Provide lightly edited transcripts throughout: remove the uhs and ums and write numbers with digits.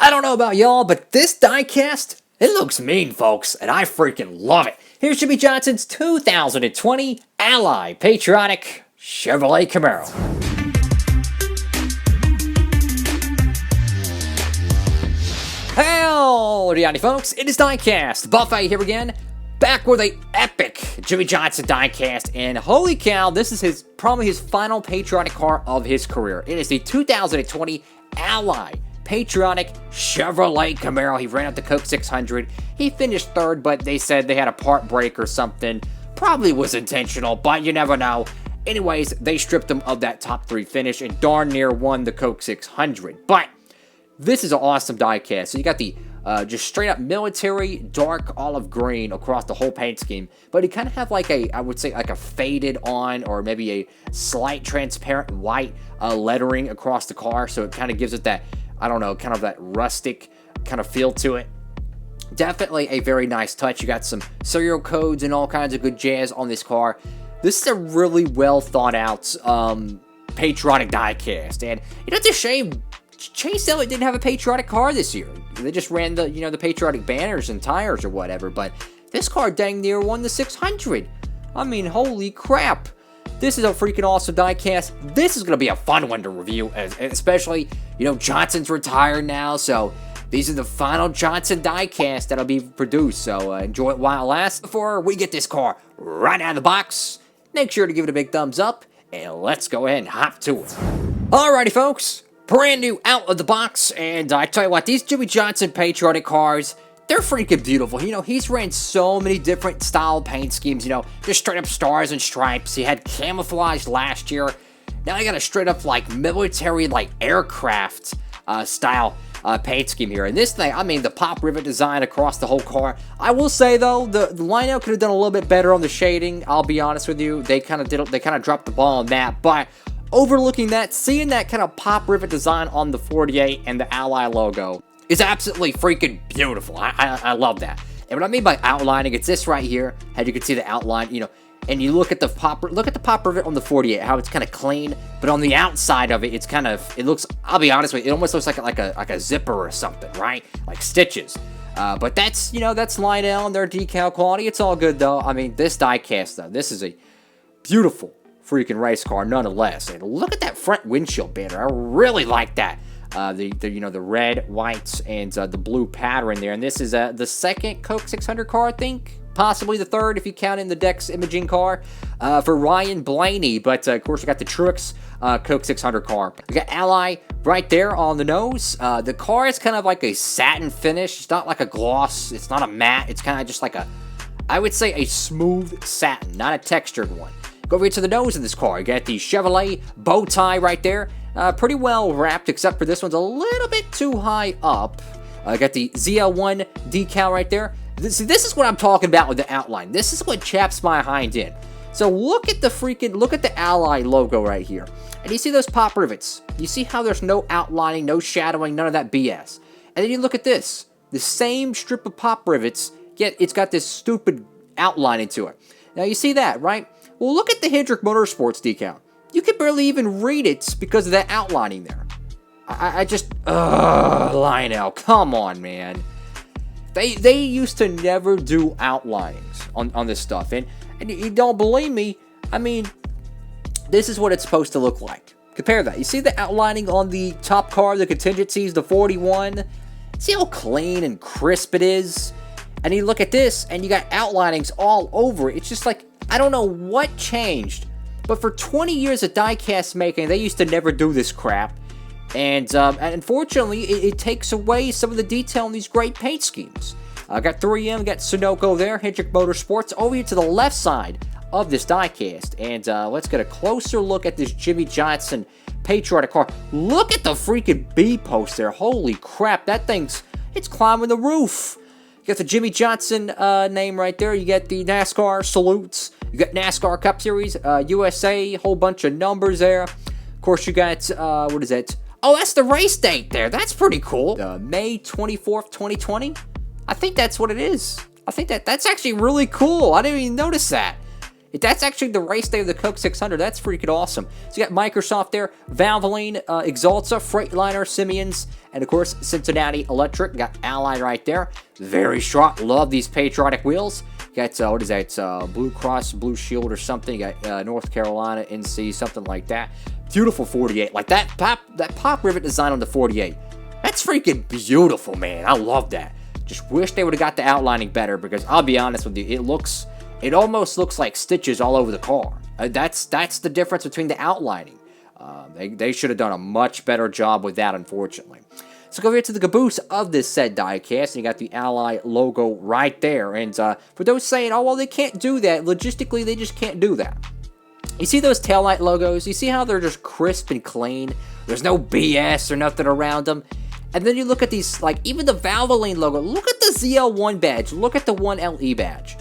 I don't know about y'all, but this diecast, it looks mean, folks, and I freaking love it. Here's Jimmie Johnson's 2020 Ally Patriotic Chevrolet Camaro. Howdy, folks, it is Diecastbuffet here again, back with a epic Jimmie Johnson diecast, and holy cow, this is probably his final patriotic car of his career. It is the 2020 Ally Patriotic Chevrolet Camaro. He ran up the Coke 600. He finished third, but they said they had a part break or something. Probably was intentional, but you never know. Anyways, they stripped him of that top 3 finish and darn near won the Coke 600. But this is an awesome diecast. So you got the just straight up military dark olive green across the whole paint scheme, but you kind of have like I would say like a faded on or maybe a slight transparent white lettering across the car, so it kind of gives it that, I don't know, kind of that rustic kind of feel to it. Definitely a very nice touch. You got some serial codes and all kinds of good jazz on this car. This is a really well thought out patriotic diecast, and you know, it's a shame Chase Elliott didn't have a patriotic car this year. They just ran the, the patriotic banners and tires or whatever, but this car dang near won the 600. I mean, holy crap. This is a freaking awesome diecast. This is going to be a fun one to review, especially, Johnson's retired now, so these are the final Johnson diecast that'll be produced, so enjoy it while it lasts. Before we get this car right out of the box, make sure to give it a big thumbs up, and let's go ahead and hop to it. Alrighty, folks. Brand new out of the box, and I tell you what, these Jimmie Johnson patriotic cars, they're freaking beautiful. He's ran so many different style paint schemes, just straight up stars and stripes. He had camouflage last year. Now I got a straight up like military, like aircraft style paint scheme here. And this thing, I mean, the pop rivet design across the whole car. I will say though, the lineup could have done a little bit better on the shading. I'll be honest with you, they kind of dropped the ball on that, but overlooking that, seeing that kind of pop rivet design on the 48 and the Ally logo is absolutely freaking beautiful. I love that. And what I mean by outlining, it's this right here. How you can see the outline, and you look at the pop rivet on the 48, how it's kind of clean, but on the outside of it, it looks, I'll be honest with you, it almost looks like a zipper or something, right? Like stitches. But that's, that's Lionel and their decal quality. It's all good though. I mean, this diecast though, this is a beautiful freaking race car nonetheless. And look at that front windshield banner. I really like that. The red, whites, and the blue pattern there. And this is the second Coke 600 car, I think. Possibly the third if you count in the Dex imaging car for Ryan Blaney. But of course, we got the Truex Coke 600 car. We got Ally right there on the nose. The car is kind of like a satin finish. It's not like a gloss. It's not a matte. It's kind of just like I would say a smooth satin, not a textured one. Go over to the nose of this car. You got the Chevrolet bow tie right there. Pretty well wrapped, except for this one's a little bit too high up. Got the ZL1 decal right there. This is what I'm talking about with the outline. This is what chaps my hind end. So look at the Ally logo right here. And you see those pop rivets. You see how there's no outlining, no shadowing, none of that BS. And then you look at this. The same strip of pop rivets, yet it's got this stupid outline into it. Now you see that, right? Well, look at the Hendrick Motorsports decal. You can barely even read it because of that outlining there. Lionel, come on, man. They used to never do outlinings on this stuff. And you don't believe me, I mean, this is what it's supposed to look like. Compare that. You see the outlining on the top car, the contingencies, the 41? See how clean and crisp it is? And you look at this, and you got outlinings all over it. It's just like, I don't know what changed, but for 20 years of diecast making, they used to never do this crap. And unfortunately, it takes away some of the detail in these great paint schemes. Got 3M, got Sunoco there, Hendrick Motorsports. Over here to the left side of this diecast. And let's get a closer look at this Jimmie Johnson patriotic car. Look at the freaking B-post there. Holy crap, that it's climbing the roof. You got the Jimmie Johnson name right there. You got the NASCAR salutes. You got NASCAR Cup Series, USA, whole bunch of numbers there. Of course, you got, what is that? Oh, that's the race date there. That's pretty cool. May 24th, 2020. I think that's what it is. I think that's actually really cool. I didn't even notice that. That's actually the race day of the Coke 600. That's freaking awesome. So you got Microsoft there, Valvoline, Exalta, Freightliner, Simeons, and of course Cincinnati Electric. Got Ally right there. Very strong. Love these Patriotic wheels. You got, what is that? It's Blue Cross, Blue Shield or something. You got North Carolina, NC, something like that. Beautiful 48. Like that pop rivet design on the 48. That's freaking beautiful, man. I love that. Just wish they would have got the outlining better, because I'll be honest with you, it almost looks like stitches all over the car. That's the difference between the outlining. They should have done a much better job with that, unfortunately. So go here to the caboose of this said diecast, and you got the Ally logo right there. And for those saying, oh, well, they can't do that, logistically, they just can't do that. You see those taillight logos? You see how they're just crisp and clean? There's no BS or nothing around them. And then you look at these, like, even the Valvoline logo. Look at the ZL1 badge. Look at the 1LE badge.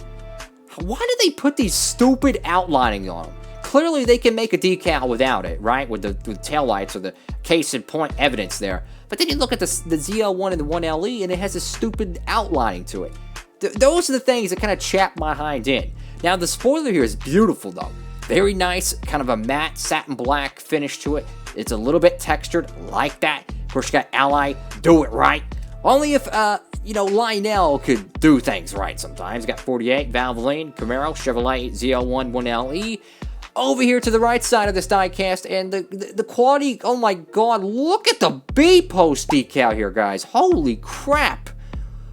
Why do they put these stupid outlining on them? Clearly, they can make a decal without it, right? With the taillights or the case in point evidence there. But then you look at the ZL1 and the 1LE, and it has a stupid outlining to it. Those are the things that kind of chap my hind end. Now, the spoiler here is beautiful, though. Very nice, kind of a matte satin black finish to it. It's a little bit textured, like that. Of course, you got Ally, do it right. Only if, Lionel could do things right sometimes. Got 48, Valvoline, Camaro, Chevrolet, ZL1, 1LE. Over here to the right side of this diecast, and the quality, oh my god, look at the B-post decal here, guys. Holy crap.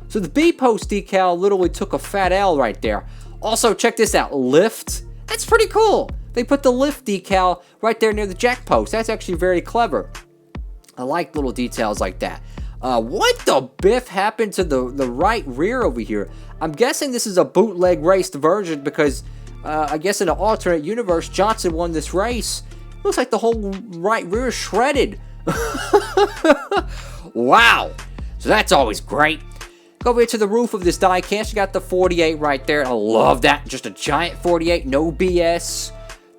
So the B-post decal literally took a fat L right there. Also, check this out, lift. That's pretty cool. They put the lift decal right there near the jack post. That's actually very clever. I like little details like that. What the biff happened to the right rear over here? I'm guessing this is a bootleg raced version, because I guess in an alternate universe, Johnson won this race. Looks like the whole right rear is shredded. Wow. So that's always great. Go over here to the roof of this diecast. You got the 48 right there. I love that. Just a giant 48, no BS.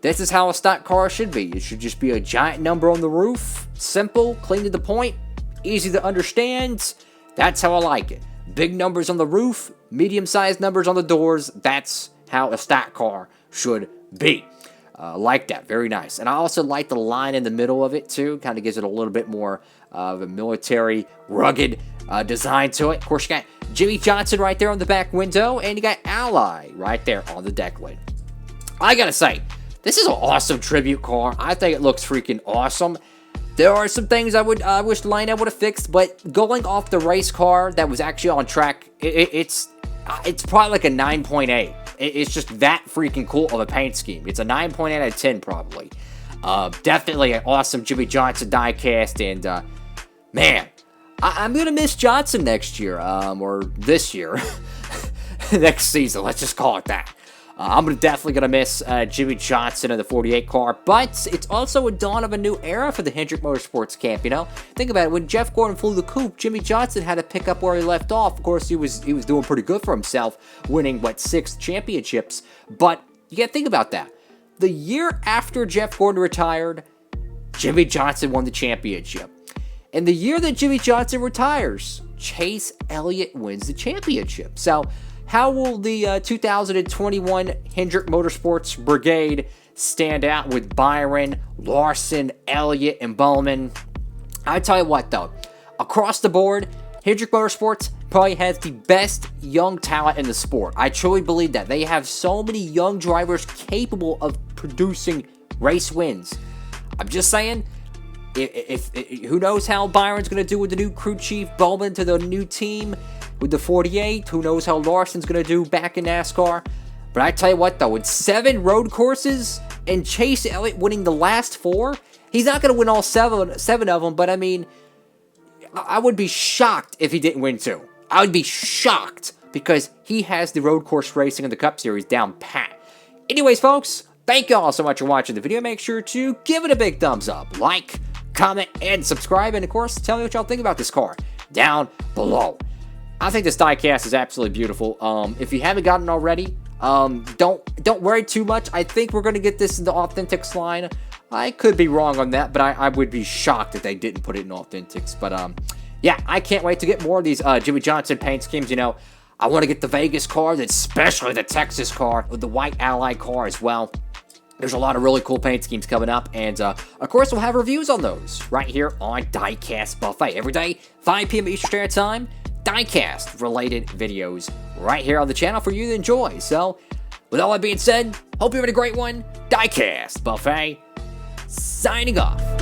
This is how a stock car should be. It should just be a giant number on the roof. Simple, clean to the point, easy to understand. That's how I like it. Big numbers on the roof, medium-sized numbers on the doors. That's how a stock car should be. Like that, very nice. And I also like the line in the middle of it too. Kind of gives it a little bit more of a military, rugged design to it. Of course, you got Jimmie Johnson right there on the back window, and you got Ally right there on the deck lid. I gotta say, this is an awesome tribute car. I think it looks freaking awesome. There are some things I wish Lionel would have fixed, but going off the race car that was actually on track, it's probably like a 9.8. It's just that freaking cool of a paint scheme. It's a 9.8 out of 10, probably. Definitely an awesome Jimmie Johnson diecast, and man, I'm gonna miss Johnson next year, or this year, next season. Let's just call it that. I'm definitely going to miss Jimmie Johnson in the 48 car, but it's also a dawn of a new era for the Hendrick Motorsports camp, you know? Think about it, when Jeff Gordon flew the coupe, Jimmie Johnson had to pick up where he left off. Of course, he was doing pretty good for himself, winning, 6 championships, but you got to think about that. The year after Jeff Gordon retired, Jimmie Johnson won the championship. And the year that Jimmie Johnson retires, Chase Elliott wins the championship. So, how will the 2021 Hendrick Motorsports Brigade stand out with Byron, Larson, Elliott, and Bowman? I tell you what, though, across the board, Hendrick Motorsports probably has the best young talent in the sport. I truly believe that. They have so many young drivers capable of producing race wins. I'm just saying, if who knows how Byron's going to do with the new crew chief, Bowman to the new team with the 48. Who knows how Larson's going to do back in NASCAR. But I tell you what, though, with 7 road courses and Chase Elliott winning the last 4, he's not going to win all 7 of them, but I mean, I would be shocked if he didn't win 2. I would be shocked, because he has the road course racing in the Cup Series down pat. Anyways, folks, thank you all so much for watching the video. Make sure to give it a big thumbs up, like, comment, and subscribe, and of course, tell me what y'all think about this car down below. I think this diecast is absolutely beautiful. If you haven't gotten it already, don't worry too much. I think we're going to get this in the Authentics line. I could be wrong on that, but I would be shocked if they didn't put it in Authentics. But yeah, I can't wait to get more of these Jimmie Johnson paint schemes. You know, I want to get the Vegas car, especially the Texas car, with the white Allied car as well. There's a lot of really cool paint schemes coming up, and of course we'll have reviews on those right here on Diecast Buffet. Every day, 5 p.m. Eastern Standard Time, Diecast-related videos right here on the channel for you to enjoy. So, with all that being said, hope you're having a great one. Diecast Buffet, signing off.